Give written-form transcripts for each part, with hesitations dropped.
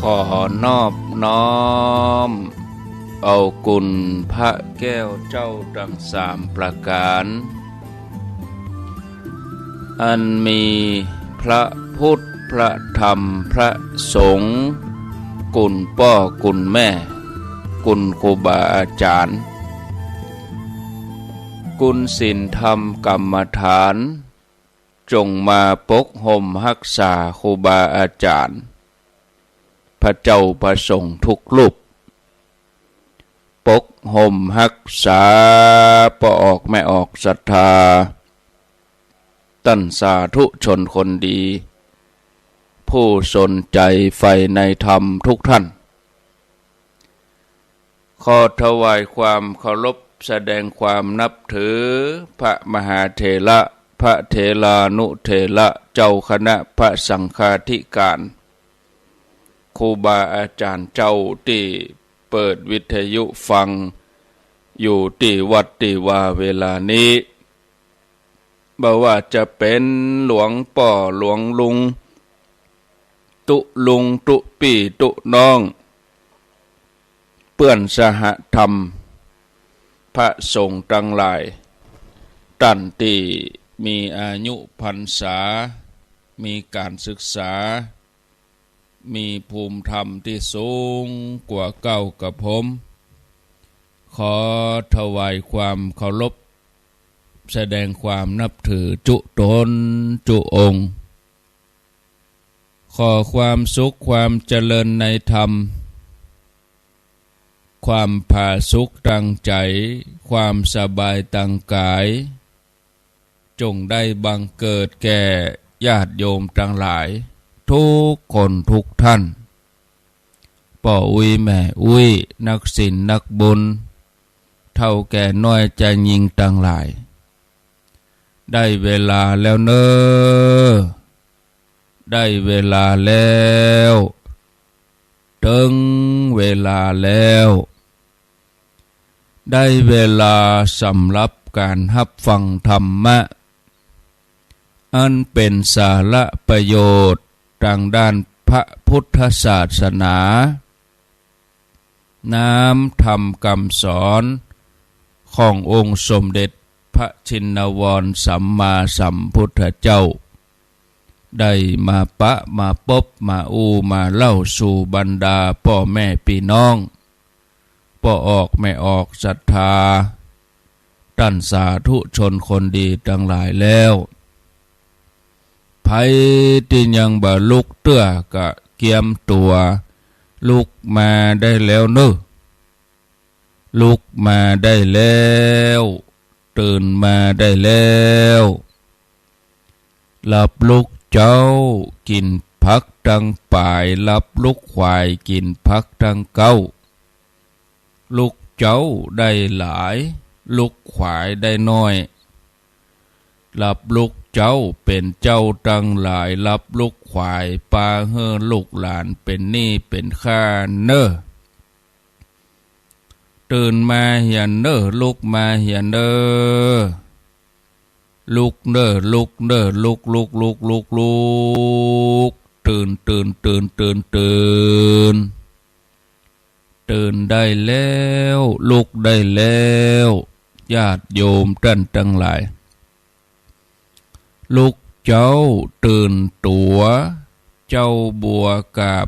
อนอบน้อมเอากุณพระแก้วเจ้าทั้งสามประการอันมีพระพุทธพระธรรมพระสงฆ์กุณพ่อกุณแม่กุณครูบาอาจารย์กุณศีลธรรมกรรมฐานจงมาปกห่มรักษาครูบาอาจารย์พระเจ้าประสงค์ทุกรูปปกห่มรักษาปออกไม่ออกศรัทธาตั้นสาธุชนคนดีผู้สนใจใฝ่ในธรรมทุกท่านขอถวายความเคารพแสดงความนับถือพระมหาเถระพระเถรานุเถระเจ้าคณะพระสังฆาธิการครูบาอาจารย์เจ้าที่เปิดวิทยุฟังอยู่ที่วัดที่ว่าเวลานี้บ่ว่าจะเป็นหลวงป่อหลวงลุงตุลุงตุปีตุน้องเปื้อนสหธรรมพระสงฆ์ทั้งหลายตั้นที่มีอายุพรรษามีการศึกษามีภูมิธรรมที่สูงกว่าเก่ากับผมขอถวายความเคารพแสดงความนับถือจุตนจุองค์ขอความสุขความเจริญในธรรมความผาสุกทางใจความสบายทางกายจงได้บังเกิดแก่ญาติโยมทั้งหลายทุกคนทุกท่านป่ออุ้ยแม่อุ้ยนักศีลนักบุญเท่าแก่น้อยใจยิงทั้งหลายได้เวลาแล้วเนอได้เวลาแล้วถึงเวลาแล้วได้เวลาสำหรับการรับฟังธรรมะอันเป็นสาระประโยชน์ทางด้านพระพุทธศาสนาน้ำธรรมคำสอนขององค์สมเด็จพระชินวรสัมมาสัมพุทธเจ้าได้มาปะมาพบมามาเล่าสู่บรรดาพ่อแม่พี่น้องพ่อออกไม่ออกศรัทธาตั้นสาธุชนคนดีทั้งหลายแล้วไผที่ยังบ่ลุกเตื้อกะเกียมตัวลุกมาได้แล้วเนอะลุกมาได้แล้วตื่นมาได้แล้วหลับลุกเจ้ากินพักดังป่ายหลับลุกควายกินพักดังเก้าลุกเจ้าได้หลายลุกควายได้น้อยหลับลุกเจ้าเป็นเจ้าตั้งหลายหลับลุกควายปาเฮือลูกหลานเป็นหนี้เป็นข้าเนอตื่นมาเหียนเนอลุกมาเหียนเนอลุกเนอลุกเนอลุกลุกลุกลุกลุกตื่นตื่นตื่นตื่นตื่นตื่นได้แล้วลุกได้แล้วญาติโยมท่านทั้งหลายลุกเจ้าตื่นตัวเจ้าบัวกาบ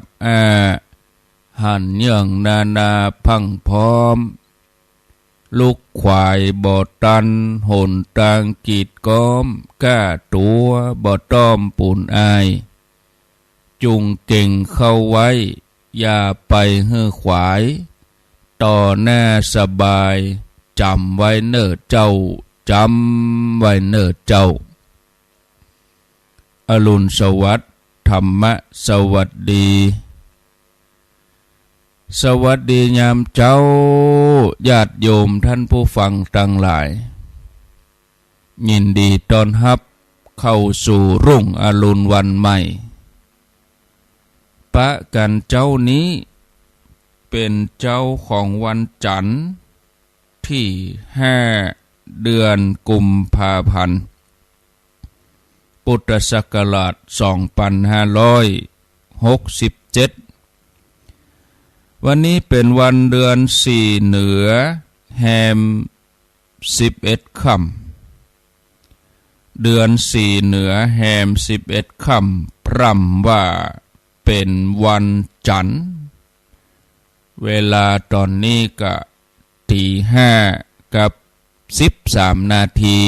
หันเยื่องนาพังพร้อมลูกควายบ่ตันหนตางกีดก้อมก้าตัวบ่ต้อมปูนอายจุงเก่งเข้าไว้อย่าไปเฮือขวายต่อหน้าสบายจำไว้เนิ่อเจ้าจำไว้เนิ่อเจ้าอรุณสวัสดิ์ธรรมะสวัสดีสวัสดียามเจ้าญาติโยมท่านผู้ฟังทั้งหลายยินดีต้อนรับเข้าสู่รุ่งอรุณวันใหม่ปะกันเจ้านี้เป็นเจ้าของวันจันทร์ที่5 เดือนกุมภาพันธ์พุทธศักราช2567 วันนี้เป็นวันเดือนสี่เหนือแฮม11 ค่ำเดือนสี่เหนือแฮม11 ค่ำพร่ำว่าเป็นวันจันทร์เวลาตอนนี้ก็5:13 นาที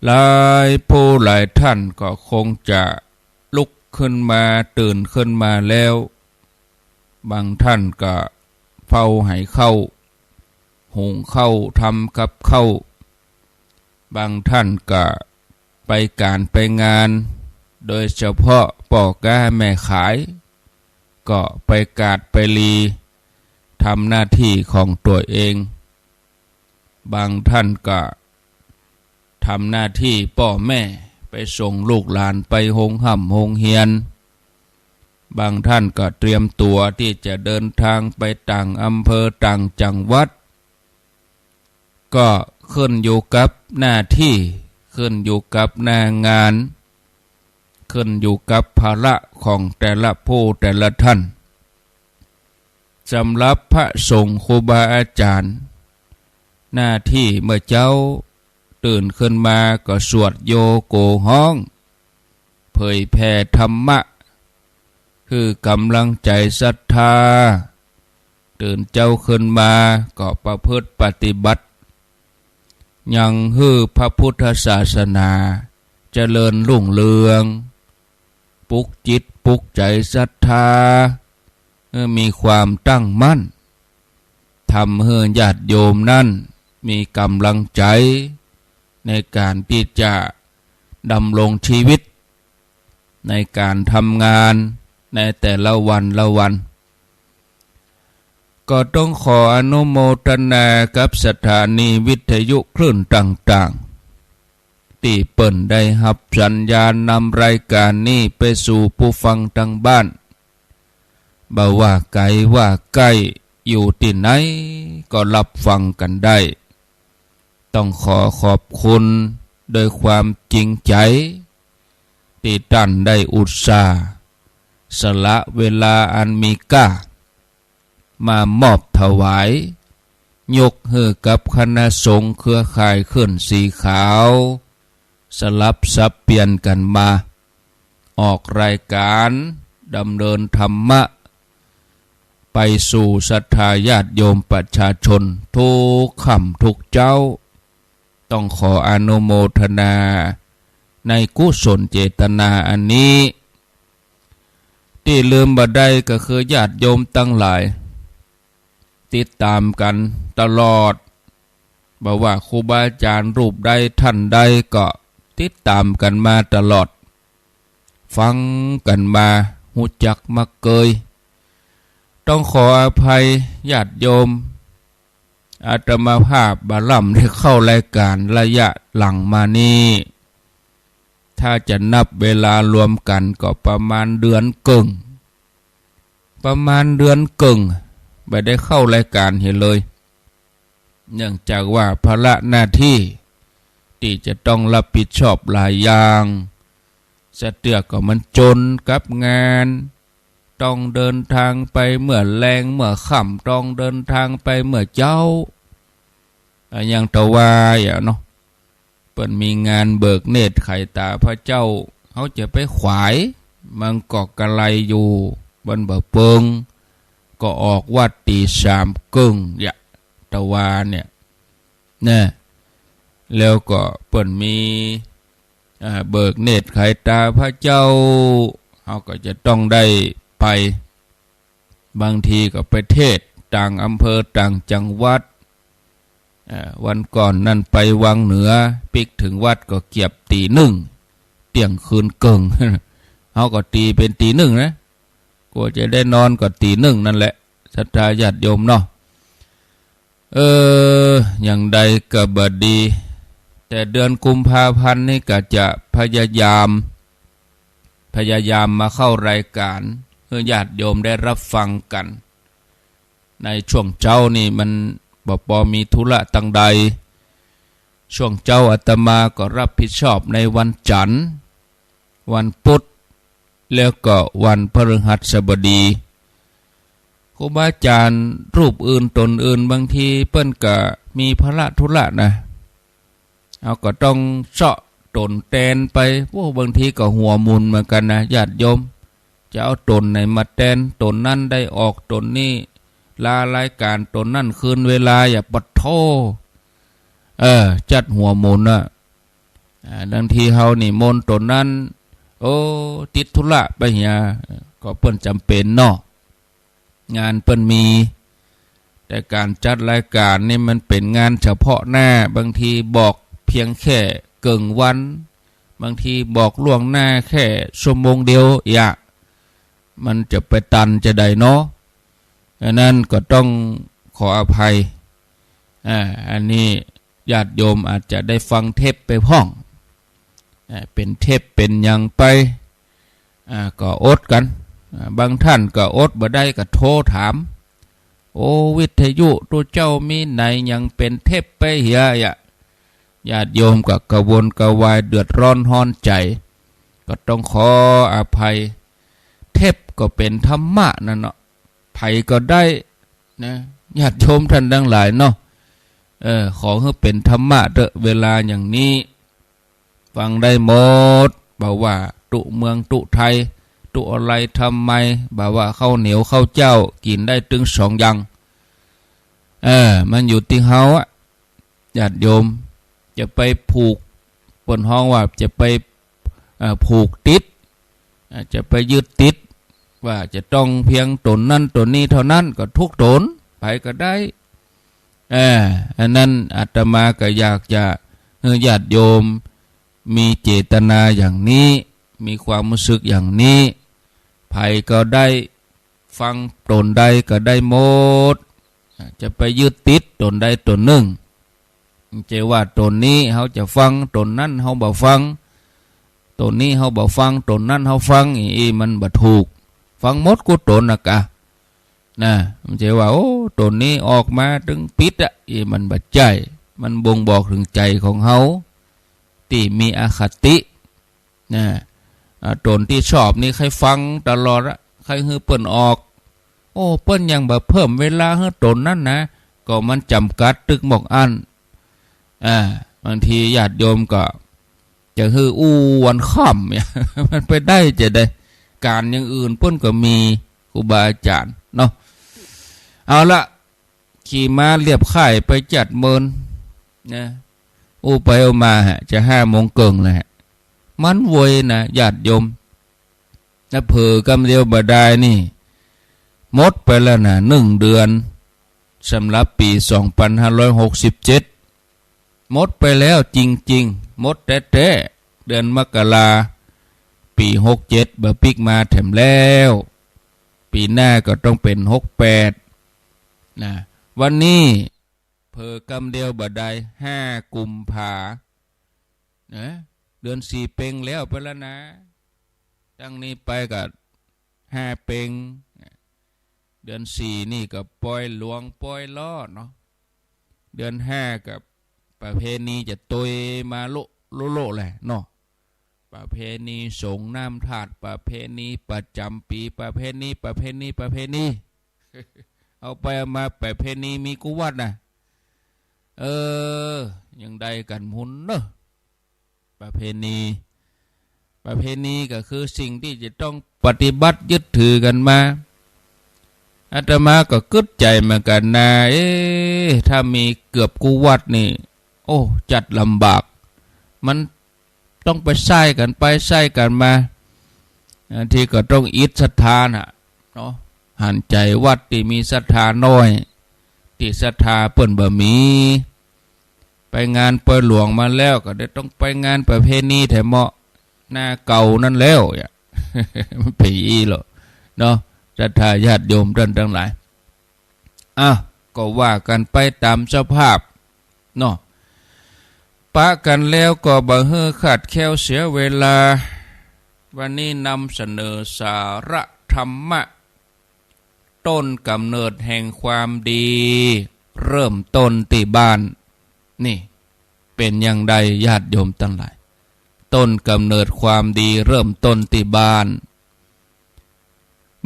หลายผู้หลายท่านก็คงจะลุกขึ้นมาตื่นขึ้นมาแล้วบางท่านก็เฝ้าให้เข้าหุงข้าวทำกับข้าวบางท่านก็ไปการไปงานโดยเฉพาะพ่อค้าแม่ขายก็ไปกาดไปลีทำหน้าที่ของตัวเองบางท่านก็ทำหน้าที่พ่อแม่ไปส่งลูกหลานไปโรงห่ำโรงเรียนบางท่านก็เตรียมตัวที่จะเดินทางไปต่างอำเภอต่างจังหวัดก็ขึ้นอยู่กับหน้าที่ขึ้นอยู่กับหน้างานขึ้นอยู่กับภาระของแต่ละผู้แต่ละท่านสำหรับพระสงฆ์ครูบาอาจารย์หน้าที่เมื่อเจ้าตื่นขึ้นมาก็สวดโยโกฮ้องเผยแผ่ธรรมะคือกำลังใจศรัทธาตื่นเจ้าขึ้นมาก็ประพฤติปฏิบัติยังฮือพระพุทธศาสนาเจริญรุ่งเรืองปลุกจิตปลุกใจศรัทธามีความตั้งมั่นทำให้ญาติโยมนั้นมีกำลังใจในการที่จะดำรงชีวิตในการทำงานในแต่ละวันละวันก็ต้องขออนุโมทนากับสถานีวิทยุคลื่นต่างๆที่เปิ่นได้รับสัญญาณนำรายการนี้ไปสู่ผู้ฟังทางบ้านบ่ว่าไกลว่าใกล้อยู่ที่ไหนก็รับฟังกันได้ต้องขอขอบคุณโดยความจริงใจที่ท่านได้อุตส่าห์สละเวลาอันมีค่ามามอบถวายยกให้กับคณะสงฆ์เครือข่ายขึ้นสีขาวสลับสับเปลี่ยนกันมาออกรายการดำเนินธรรมะไปสู่ศรัทธาญาติโยมประชาชนทุกค่ำทุกเจ้าต้องขออนุโมทนาในกุศลเจตนาอันนี้ที่ลืมบ่ได้ก็คือญาติโยมตั้งหลายติดตามกันตลอดบ่ว่าครูบาอาจารย์รูปใดท่านใดก็ติดตามกันมาตลอดฟังกันมาหูจักมาเกยต้องขออภัยญาติโยมอาตมาภาพบาล่ำได้เข้ารายการระยะหลังมานี้ถ้าจะนับเวลารวมกันก็ประมาณเดือนกึ่งไม่ได้เข้ารายการเห็นเลยเนื่องจากว่าภาระหน้าที่ที่จะต้องรับผิดชอบหลายอย่างสะเตือกก็มันจนกับงานต้องเดินทางไปเมื่อแรงเมื่อค่ำต้องเดินทางไปเมื่อเจ้าอย่างตะวายเนาะเปิ่นมีงานเบิกเนตรไข่ตาพระเจ้าเขาจะไปขวายมังกอกกะไลอยู่บนบ่อเปิงก็ออกวัดตี3 กึ่งตะวาเนี่ยนะแล้วก็เปิ่นมีเบิกเนตรไข่ตาพระเจ้าเขาก็จะต้องได้ไปบางทีก็ไปเทศต่างอำเภอต่างจังหวัดวันก่อนนั่นไปวังเหนือปิกถึงวัดก็เกียบตี 1เที่ยงคืนเกิงเขาก็ตีเป็นตี 1นะกว่าจะได้นอนก็ตี 1นั่นแหละศรัทธาญาติโยมเนาะอย่างใดก็บ่ดีแต่เดือนกุมภาพันธ์นี่ก็จะพยายามมาเข้ารายการเพื่อญาติโยมได้รับฟังกันในช่วงเจ้านี่มันบ่มีธุระตั้งใดช่วงเจ้าอาตมาก็รับผิดชอบในวันจันทร์วันพุธแล้วก็วันพฤหัสบดี ครูบาอาจารย์รูปอื่นตนอื่นบางทีเปิ้นก็มีภาระธุระนะเอาก็ต้องเสาะตนแตนไปบางทีก็หัวมุนเหมือนกันนะญาติโยมจะเอาตนไหนมาแตนตนนั่นได้ออกตนนี้ลารายการตนนั่นคืนเวลาอย่าปัดโทจัดหัวมุนนะบางทีเฮานี่มนตนนั้นโอ้ติดธุระไปเหียก็เปิ้นจำเป็นเนาะงานเปิ้นมีแต่การจัดรายการนี่มันเป็นงานเฉพาะหน้าบางทีบอกเพียงแค่เกิงวันบางทีบอกล่วงหน้าแค่ชั่วโมงเดียวมันจะไปตันจะได้เนาะอันนั้นก็ต้องขออภัยอันนี้ญาติโยมอาจจะได้ฟังเทปไปพ้องเป็นเทปเป็นยังไปก็อดกันบางท่านก็อดบ่ได้ก็โทรถามโอ้วิทยุตัวเจ้ามีไหนยังเป็นเทปไปเหียญาติโยมก็กระวนกระวายเดือดร้อนฮ้อนใจก็ต้องขออภัยเทปก็เป็นธรรมะนั่นเนาะไผก็ได้นะญาติโยมท่านทั้งหลายเนาะขอให้เป็นธรรมะเถอะเวลาอย่างนี้ฟังได้หมดบอกว่าตุเมืองตุไทยตุอะไรทำไมบอกว่าข้าวเหนียวข้าวเจ้ากินได้ถึง2 อย่างมันอยู่ที่เฮาญาติโยมจะไปผูกบนห้องว่าจะไปผูกติดจะไปยึดติดว่าจะต้องเพียงตนนั้นตนนี้เท่านั้นก็ทุกตนไปก็ได้อันนั้นอาตมาก็อยากจะให้ญาติโยมมีเจตนาอย่างนี้มีความรู้สึกอย่างนี้ไผก็ได้ฟังตนใดก็ได้หมดจะไปยึดติดตนใดตนหนึ่งจะว่าตนนี้เขาจะฟังตนนั้นเขาบ่ฟังตนนี้เขาบ่ฟังตนนั้นเขาฟังมันบ่ถูกฟังหมดกูตนนะกะมันจะว่าโอ้ตนนี้ออกมาถึงปิดมันบ่ใจมันบ่งบอกถึงใจของเขาที่มีอคติตนที่ชอบนี่ใครฟังตลอดใครฮือเปิ้นออกโอ้เปิ้นยังบ่เพิ่มเวลาให้ตนนั้นนะก็มันจำกัดตึกหมอกอันบางทีญาติโยมก็จะฮือวันค่ำเนี่ยมันไปได้จะได้การอย่างอื่นเปิ้นก็มีครูบาอาจารย์เนาะเอาละขี่ม้าเรียบค่ายไปจัดเมินนะไปเอามาจะ5 โมงเกิงเลยมันโวยนะญาติโยมนะเผอกำเดียวบ่ได้นี่หมดไปแล้วนะ1 เดือนสำหรับปี2567หมดไปแล้วจริงๆหมดแท้ๆเดือนมกราปี67บ่ปิกมาแถมแล้วปีหน้าก็ต้องเป็น68นะวันนี้เผอกำเดียวบ่ได้5 กุมภานะเดือน4 เพ็งแล้วไปแล้วนะตั้งนี้ไปก็5 เพ็งเดือน4นี่ก็ปล่อยหลวงปล่อยล้อเนาะเดือน5กับประเพณีจะตยมาโลแหละเนาะประเพณีสงน้ำถาดประเพณีประจำปีประเพณีเอาไปมาประเพณีมีกุวัดนะยังได้กันหมุนเนาะประเพณีก็คือสิ่งที่จะต้องปฏิบัติยึดถือกันมาอาตมาก็กึศใจเหมือนกันนะถ้ามีเกือบกุวัดนี่โอ้จัดลำบากมันต้องไปใส่กันไปใส่กันมาที่ก็ต้องอิดศรัทธาเนาะหันใจวัดที่มีศรัทธาน้อยที่ศรัทธาเปิ้นบ่มีไปงานปล่อยหลวงมาแล้วก็ได้ต้องไปงานประเพณีแถมเหมาะหน้าเก่านั่นแล้วมันไปหรอเนาะศรัทธาญาติโยมท่านทั้งหลายก็ว่ากันไปตามสภาพเนาะปะกันแล้วก็บ่เฮือขาดแคลวเสียเวลาวันนี้นำเสนอสาระธรรมะต้นกำเนิดแห่งความดีเริ่มต้นที่บ้านนี่เป็นอย่างใดญาติโยมทั้งหลายต้นกำเนิดความดีเริ่มต้นที่บ้าน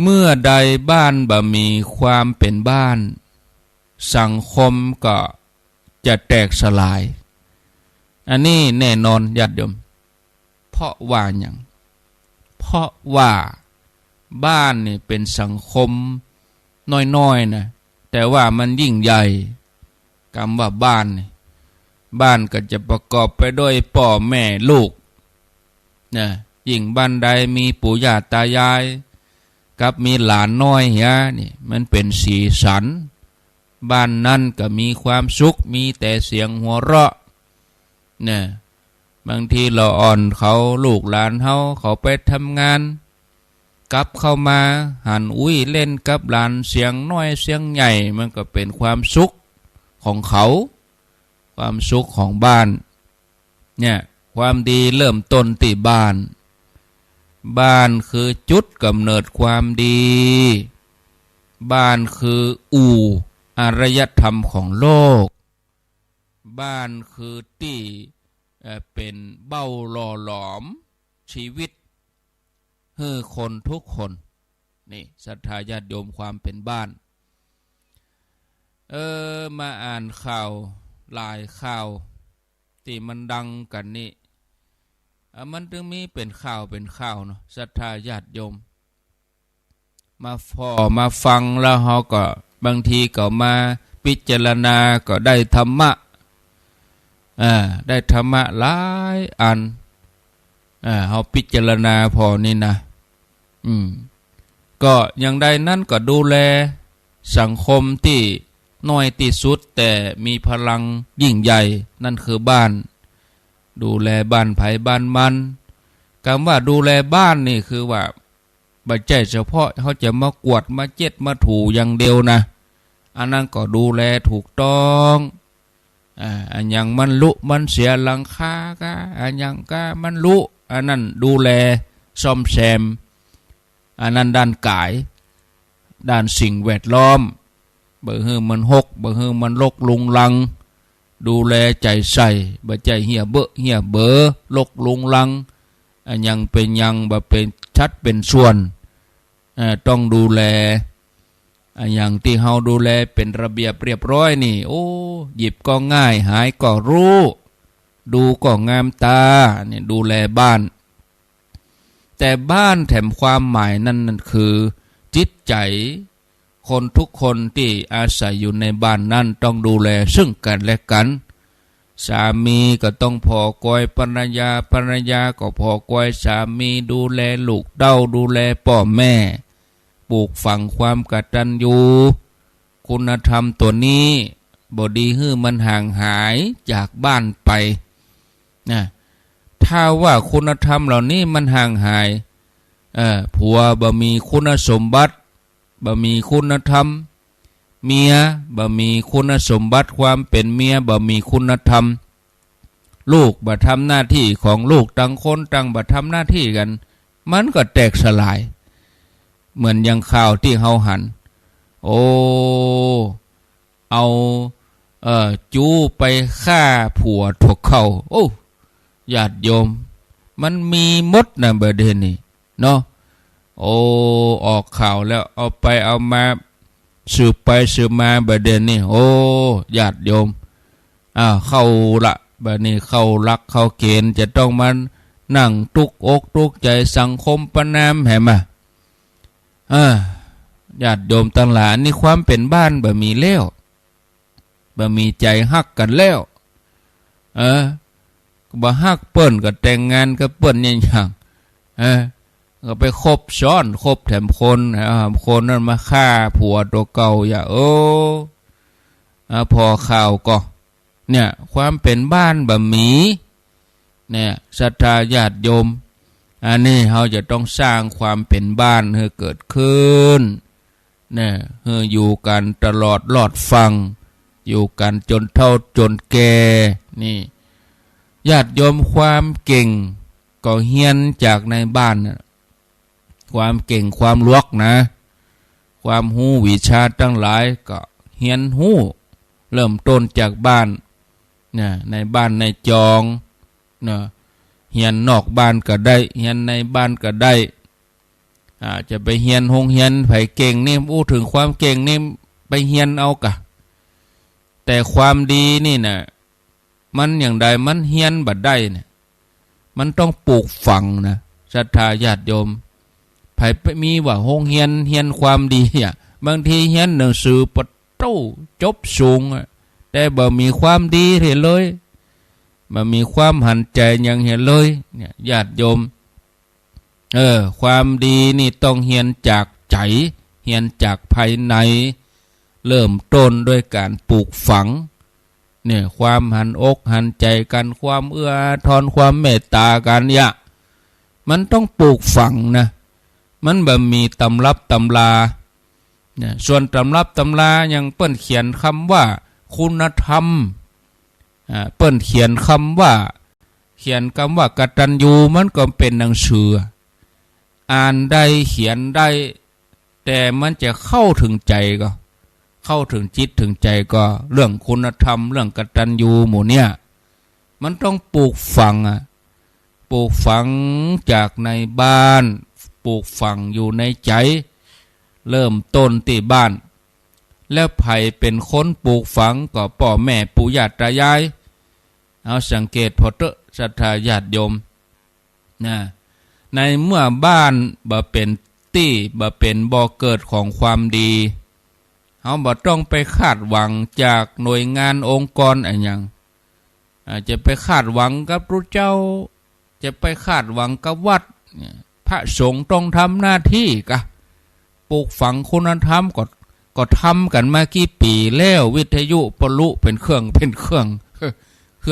เมื่อใดบ้านบ่มีความเป็นบ้านสังคมก็จะแตกสลายอันนี้แน่นอนญาติโยมเพราะว่าอย่างเพราะว่าบ้านนี่เป็นสังคมน้อยๆนะแต่ว่ามันยิ่งใหญ่คำว่าบ้านนี่บ้านก็จะประกอบไปด้วยพ่อแม่ลูกนะยิ่งบ้านใดมีปู่ย่าตายายกับมีหลานน้อยเฮียนี่มันเป็นสีสันบ้านนั้นก็มีความสุขมีแต่เสียงหัวเราะเนี่ยบางทีเราอ่อนเขาลูกหลานเขาไปทำงานกลับเข้ามาหันอุ้ยเล่นกับหลานเสียงน้อยเสียงใหญ่มันก็เป็นความสุขของเขาความสุขของบ้านเนี่ยความดีเริ่มต้นที่บ้านบ้านคือจุดกำเนิดความดีบ้านคืออารยธรรมของโลกบ้านคือที่เป็นเบ้าหล่อหลอมชีวิตให้คนทุกคนนี่ศรัทธาญาติโยมความเป็นบ้านมาอ่านข่าวหลายข่าวที่มันดังกันนี่มันถึงมีเป็นข่าวเนาะศรัทธาญาติโยมมาฟังแล้วเขาก็บางทีก็มาพิจารณาก็ได้ธรรมะได้ธรรมะหลายอันเขาพิจารณาพอนี่นะก็อย่างใดนั้นก็ดูแลสังคมที่น้อยที่สุดแต่มีพลังยิ่งใหญ่นั่นคือบ้านดูแลบ้านไผ่บ้านมันคำว่าดูแลบ้านนี่คือว่าบัจจัยเฉพาะเขาจะมากวดมาเจ็ดมาถูอย่างเดียวนะอันนั้นก็ดูแลถูกต้องอันยังมันลุมันเสียหลังคาก็อันยังก็มันลุอันนั้นดูแลซ่อมแซมอันนั้นด้านกายด้านสิ่งแวดล้อมบ่ฮือมันหกบ่ฮือมันลกลุงลังดูแลใจใส่บ่ใจเหี่ยเบอลกลุงลังอันยังเป็นยังบ่เป็นชัดเป็นส่วนต้องดูแลอันยังที่เฮาดูแลเป็นระเบียบเรียบร้อยนี่โอ้หยิบก็ง่ายหายก็รู้ดูก็งามตาเนี่ยดูแลบ้านแต่บ้านแถมความหมายนั่นคือจิตใจคนทุกคนที่อาศัยอยู่ในบ้านนั้นต้องดูแลซึ่งกันและกันสามีก็ต้องพอกอยภรรยาก็พอกอยสามีดูแลลูกเต้าดูแลพ่อแม่ปลูกฝังความกตัญญูคุณธรรมตัวนี้บ่ดีฮื้อมันห่างหายจากบ้านไปนะถ้าว่าคุณธรรมเหล่านี้มันห่างหายผัวบ่มีคุณสมบัติบ่มีคุณธรรมเมียบ่มีคุณสมบัติความเป็นเมียบ่มีคุณธรรมลูกบ่ทำหน้าที่ของลูกต่างคนต่างบ่ทำหน้าที่กันมันก็แตกสลายเหมือนอย่างข่าวที่เฮาหันเอาจูไปฆ่าผัวถูกเขาโอ้ญาติโยมมันมีมดนะประเด็นนี้เนาะออกข่าวแล้วเอาไปเอามาสืบไปสืบมาประเด็นนี้ญาติโยมเข้าละบัดนี้เข้ารักเข้าเกณฑ์จะต้องมันนั่งทุกอกทุกใจสังคมประนามแห่มาญาติโยมทั้งหลายนี่ความเป็นบ้านบ่มีแล้วบ่มีใจฮักกันแล้วบ่ฮักเปิ้นก็แต่งงานกับเปิ้นอย่างก็ไปคบซ้อนคบแถมคนนั้นมาฆ่าผัวตัวเก่าอย่าพอข่าวก็เนี่ยความเป็นบ้านบ่มีเนี่ยศรัทธาญาติโยมอันนี้เราจะต้องสร้างความเป็นบ้านให้เกิดขึ้นเนี่ยให้อยู่กันตลอดรอดฟังอยู่กันจนเฒ่าจนแก่นี่ญาติโยมความเก่งก็เฮียนจากในบ้านความเก่งความลวกนะความหู้วิชาทั้งหลายก็เฮียนหู้เริ่มต้นจากบ้านเนี่ยในบ้านในจองเนี่ยเฮียนนอกบ้านก็ได้เฮียนในบ้านก็ได้ จะไปเฮียนโรงเรียนไผเก่งนี่อู้ถึงความเก่งนี่ไปเฮียนเอากะแต่ความดีนี่น่ะมันอย่างใดมันเฮียนบัดได้เนี่ยมันต้องปลูกฝังนะศรัทธาญาติโยมไผมีว่าโรงเรียนเฮียนความดีอ่ะบางทีเฮียนหนังสือปะโต้จบสูงแต่บ่มีความดีเห็นเลยบ่มีความหันใจยังเห็นเลยเนี่ยญาติโยมความดีนี่ต้องเฮียนจากใจเฮียนจากภายในเริ่มต้นด้วยการปลูกฝังเนี่ยความหันอกหันใจกันความเอื้อทอนความเมตตากันเนี่ยมันต้องปลูกฝังนะมันบ่มีตำรับตำราเนี่ยส่วนตำรับตำรายังเปิ้นเขียนคำว่าคุณธรรมเปิ้นเขียนคำว่ากตัญญูมันก็เป็นหนังสืออ่านได้เขียนได้แต่มันจะเข้าถึงใจก็เข้าถึงจิตถึงใจก็เรื่องคุณธรรมเรื่องกตัญญูหมู่เนี่ยมันต้องปลูกฝังปลูกฝังจากในบ้านปลูกฝังอยู่ในใจเริ่มต้นที่บ้านแล้วไผเป็นคนปลูกฝังก็พ่อแม่ปู่ย่าตายายเอาสังเกตพอเตอะศรัทธาญาติโยมนะในเมื่อบ้านบ่เป็นตี้บ่เป็นบ่อเกิดของความดีเขาบ่ต้องไปคาดหวังจากหน่วยงานองค์กรอะไรอย่างจะไปคาดหวังกับพระเจ้าจะไปคาดหวังกับวัดพระสงฆ์ต้องทำหน้าที่กะปลูกฝังคุณธรรมก็ทำกันมากี่ปีแล้ววิทยุปลุเป็นเครื่อ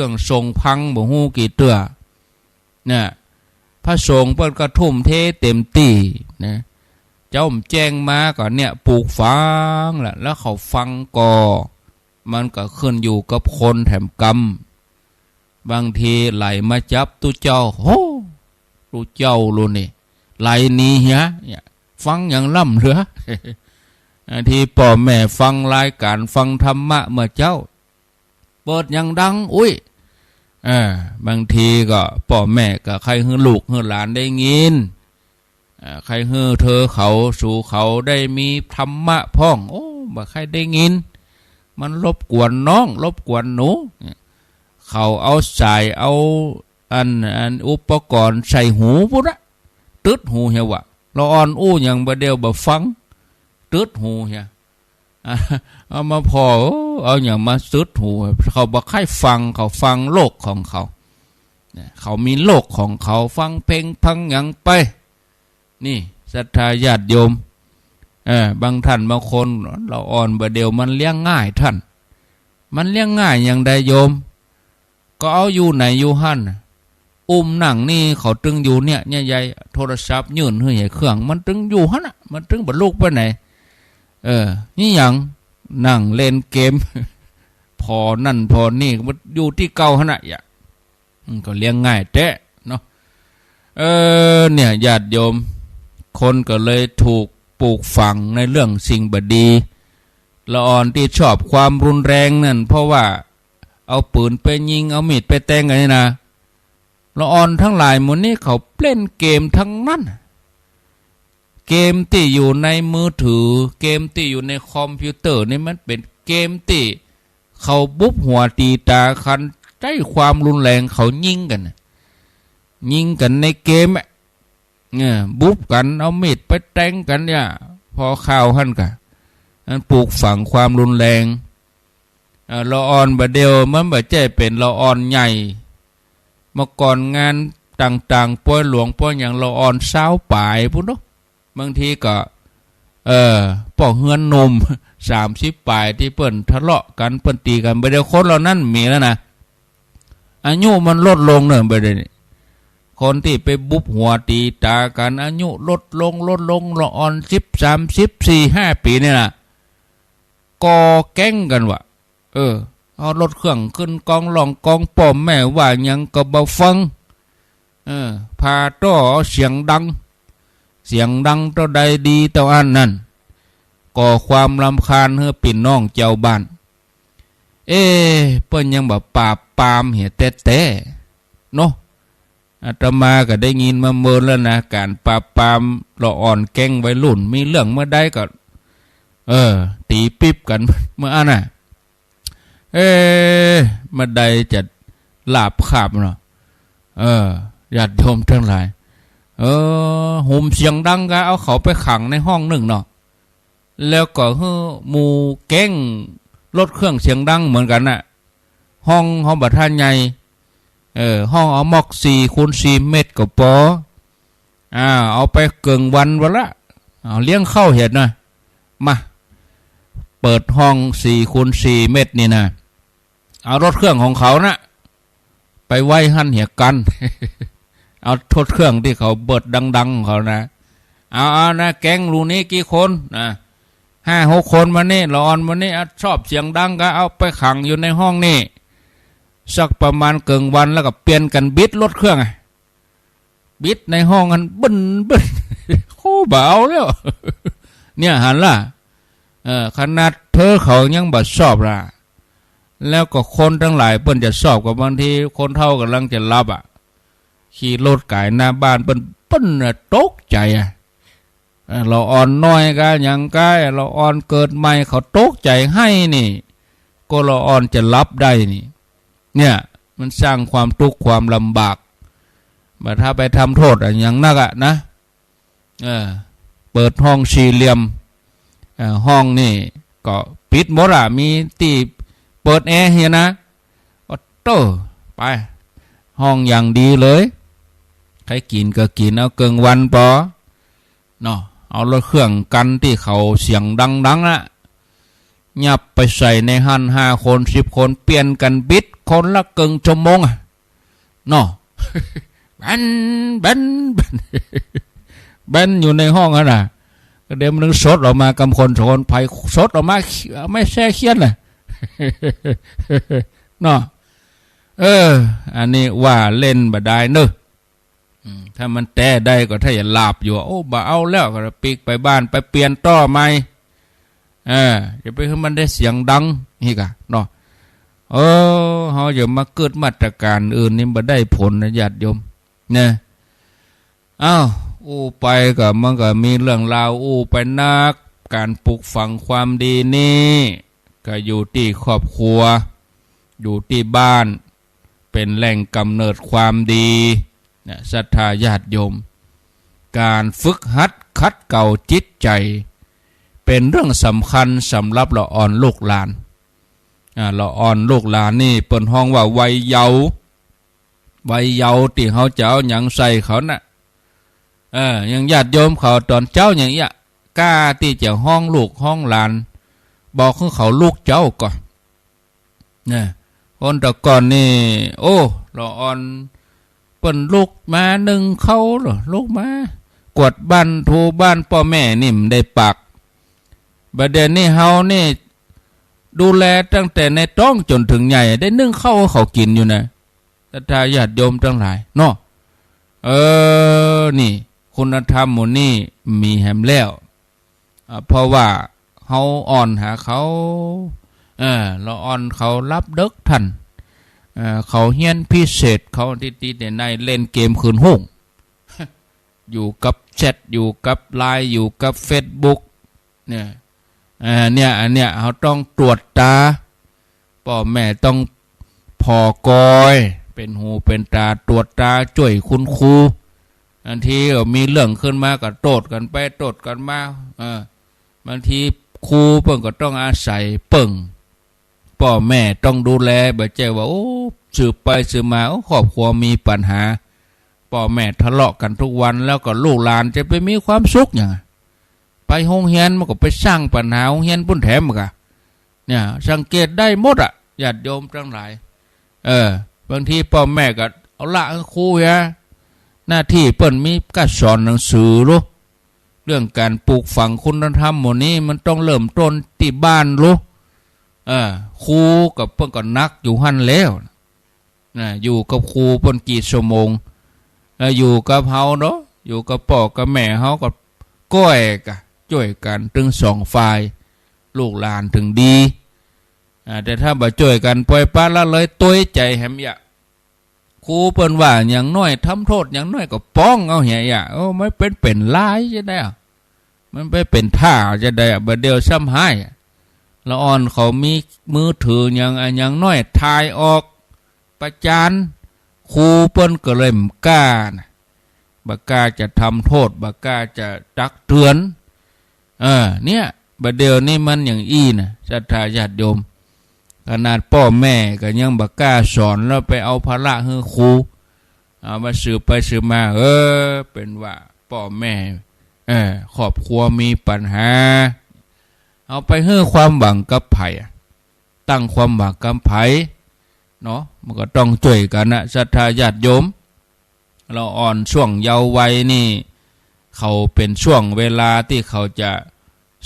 งทรงพังบ่ฮู้กี่เตื้อเนี่ยพระสงฆ์เปิ้นก็ทุ่มเทเต็มที่นะเจ้าแจ้งมาก็เนี่ยปลูกฝังแหละแล้วเขาฟังก็มันก็ขึ้นอยู่กับคนแถมกรรมบางทีไหลมาจับตุเจ้าโหตุเจ้าโลนี่ไหลนี้เฮียฟังอย่างล่ำเหลือ ที่พ่อแม่ฟังรายการฟังธรรมะเมื่อเจ้าเปิดอย่างดังอุ้ยบางทีก็พ่อแม่ก็ใครฮือลูกฮือหลานได้ยินใครฮือเธอเขาสู่เขาได้มีธรรมะพ่องโอ้บ่ใครได้ยินมันรบกวนน้องรบกวนหนูเขาเอาสายเอาอันอุปกรณ์ใส่หูพุ่นละตึดหูเหี่ยวะเราอ่อนอู้อย่างบ่เดียวบ่ฟังตึดหูเหี่ยเอามาพอเอาอย่างมาตึดหูเขาบ่ใครฟังเขาฟังโลกของเขาเขามีโลกของเขาฟังเพลงพังอย่างไปนี่ศรัทธาญาติโยมบางท่านบางคนเราอ่อนบ่เดียวมันเลี้ยงง่ายท่านมันเลี้ยงง่ายอย่างใดโยมก็เอาอยู่ไหนอยู่หั่นอุ้มหนังนี่เขาตึงอยู่เนี่ยใหญ่ๆโทรศัพท์ยื่นให้เครื่องมันตึงอยู่หั่นน่ะมันตึงบ่ลูกไปไหนนี่หยังนั่งเล่นเกมพอนั่นพอนี่มันอยู่ที่เก่าหั่นน่ะก็เลี้ยงง่ายแท้เนาะเนี่ยญาติโยมคนก็เลยถูกปลูกฝังในเรื่องสิ่งบดีละอ่อนที่ชอบความรุนแรงนั่นเพราะว่าเอาปืนไปยิงเอามีดไปแทงกันนี่นะละอ่อนทั้งหลายหมดนี้เขาเล่นเกมทั้งนั้นเกมที่อยู่ในมือถือเกมที่อยู่ในคอมพิวเตอร์นี่มันเป็นเกมที่เขาบุบหัวตีตาคันใช้ความรุนแรงเขายิงกันในเกมบุบกันเอามีดไปแทงกันเนี่ยพอข่าวหั่นกะนั้นปลูกฝังความรุนแรงละอ่อนบ่เดียวมันบ่ใช่เป็นละอ่อนใหญ่เมื่อก่อนงานต่างๆป่วยหลวงป่วยอย่างละอ่อนสาวปลายพุ่นเนาะบางทีก็ป่อเฮือนนม30ปลายที่เปิ้นทะเลาะกันเปิ้นตีกันบ่ได้คนเหล่านั้นมีแล้วนะอายุมันลดลงเด้อบ่ได้คนที่ไปบุบหัวตีตากันอายุลดลงละอ่อน10 30 4 5ปีนี่นะก่อแก๊งกันว่ะเอารถเครื่องขึ้นกองลองกองป้อมแม่ว่ายังก็บ่ฟังพาต้อเสียงดังเท่าใดดีเท่าอันนั้นก่อความรำคาญให้ปิ่นน้องเจ้าบ้านเปิ้นยังบ่ปราบปรามเหี้ยแต่เนาะ อาตมาก็ได้ยินมาเมินแล้วนะการปราบปรามละอ่อนแก๊งวัยรุ่นมีเรื่องเมื่อใดก็ตีปิ๊บกันเมื่อน่ะเมื่อใดจะลาบขาบเนาะญาติโยมทั้งหลายหุ่มเสียงดังก็เอาเขาไปขังในห้องหนึ่งเนาะแล้วก็หมู่แก๊งรถเครื่องเสียงดังเหมือนกันน่ะห้องบัดท่านใหญ่ห้องเอามอก4x4 เมตรก็พอเอาไปเกิงวันวะละเอาเลี้ยงเข้าเห็ดนะมาเปิดห้อง4x4 เมตรนี่นะเอารถเครื่องของเขานะไปไว้หั่นเหี่ยกัน เอารถเครื่องที่เขาเบิดดังๆของเขานะเอานะแก๊งรูนี้กี่คนนะ5-6 คนมานี่ละอ่อนมานี่ชอบเสียงดังก็เอาไปขังอยู่ในห้องนี่สักประมาณเกิงวันแล้วก็เปลี่ยนกันบิดรถเครื่องบิดในห้องกันบึ้นโอ้เบาแล้ว เนี่ยหันล่ะขนาดเธอเขายังบัดชอบล่ะแล้วก็คนทั้งหลายเปิ้นจะชอบกับบางทีคนเฒ่ากำลังจะรับขี่รถไก่หน้าบ้านเปิ้นตกใจเราอ่อนน้อยก็ยังใกล้เราอ่อนเกิดใหม่เขาตกใจให้นี่ก็เราอ่อนจะรับได้นี่เนี่ยมันสร้างความทุกข์ความลำบากมาถ้าไปทำโทษอย่างนักนะเปิดห้องสี่เหลี่ยมห้องนี่ก็ปิดหมดมีที่เปิดแอร์เฮียนะก็โตไปห้องอย่างดีเลยใครกินก็กินเอาเกิงวันพอเนาะเอารถเครื่องกันที่เขาเสียงดังนะยับไปใส่ในหัน5 คน10 คนเปลี่ยนกันบิดคนละเกิงชั่วโมงเนาะแบนอยู่ในห้องน่ะก็เดี๋ยวมันสดออกมากำคนโฉนไผ่สดออกมาไม่แช่เคียนเลยเนาะอันนี้ว่าเล่นบ่ได้เนอะถ้ามันแต้ได้ก็ถ้าอย่าหลับอยู่โอ้บ่เอาแล้วก็ปีกไปบ้านไปเปลี่ยนต่อใหม่อย่าไปให้มันได้เสียงดังนี่กะเนาะเขาอย่ามาเกิดมาตรการอื่นนี่บ่ได้ผลนะญาติโยมเนี่ยไปก็มันก็มีเรื่องราวไปนักการปลูกฝังความดีนี่ก็อยู่ที่ครอบครัวอยู่ที่บ้านเป็นแหล่งกำเนิดความดีเนี่ยศรัทธาญาติโยมการฝึกหัดขัดเกลาจิตใจเป็นเรื่องสำคัญสำหรับละอ่อนลูกหลานละอ่อนลูกหลานนี่เปิ้นห้องว่าวัยเยาว์ที่เขาเจ้าหยังใส่เขาน่ะยังญาติโยมเขาตอนเจ้าอย่างเงี้ยกล้าที่จะห้องลูกห้องหลานบอกให้เขาลูกเจ้าก่อนเนี่ยคนแต่ก่อนนี่ละอ่อนเปิ้นลูกมาหนึ่งเขาหรอลูกมากวดบ้านทูบ้านพ่อแม่นี่มได้ปากบัดเดี๋ยวนี้เฮานี่ดูแลตั้งแต่ในท้องจนถึงใหญ่ได้นึ่งข้าวเขากินอยู่นะแต่ถ้าญาติโยมทั้งหลายเนาะนี่คุณธรรมหมู่นี่มีแหมแล้วเพราะว่าเฮาอ่อนหาเขาเราอ่อนเขารับเด็กทันเขาเฮียนพิเศษเขาติดในเล่นเกมคืนห้องอยู่กับแชทอยู่กับไลน์อยู่กับเฟซบุ๊กเนี่ยอันเนี้ยเขาต้องตรวจตาพ่อแม่ต้องพอกอยเป็นหูเป็นตาตรวจตาช่วยคุณครูบางทีมีเรื่องขึ้นมาก็โตดกันไปโตดกันมาบางทีครูเพิ่งก็ต้องอาศัยเปิ่งพ่อแม่ต้องดูแลบ่ใช่ว่าสืบไปสืบมาครอบครัวมีปัญหาพ่อแม่ทะเลาะกันทุกวันแล้วก็ลูกหลานจะไปมีความสุขอย่างไปโรงเรียนมันก็ไปสร้างปัญหาโรงเรียนปุ่นแถมกะเนี่ยสังเกตได้หมดญาติโยมทั้งหลายบางทีพ่อแม่ก็เอาละครูหน้าที่เปิ้นมีการสอนหนังสือรู้เรื่องการปลูกฝังคุณธรรมหมดนี้มันต้องเริ่มต้นที่บ้านรู้ครูกับเปิ้นก็นักอยู่หั่นแล้วอยู่กับครูเปิ้นกี่ชั่วโมงอยู่กับเฮาเนาะอยู่กับพ่อกับแม่เฮาก็ก้อยกะช่วยกันถึง2 ฝ่ายลูกหลานถึงดีแต่ถ้าบ่ช่วยกันปล่อยปละละเลยตัวใจแหมยะค ครูเปิ้นว่าอย่างน้อยทำโทษอย่างน้อยก็ป้องเอาเหี้ยไม่เป็นลายจะได้มันไปเป็นท่าจะได้บ่เดียวซ้ำหายละอ่อนเขามีมือถืออย่างน้อยถ่ายออกประจานครูเปิ้นก็เลยบ่กล้าบ่กล้าจะทำโทษบ่กล้าจะตักเตือนเนี่ยบ่เดียวนี่มันอย่างนะศรัทธาญาติโยมขนาดพ่อแม่ก็ยังบ่กล้าสอนแล้วไปเอาภาระให้ครูเอามาสืบไปสืบมาเป็นว่าพ่อแม่ครอบครัวมีปัญหาเอาไปให้ความหวังกับไผตั้งความหวังกับไผเนาะมันก็ต้องช่วยกันนะศรัทธาญาติโยมเราอ่อนช่วงเยาว์วัยนี่เขาเป็นช่วงเวลาที่เขาจะ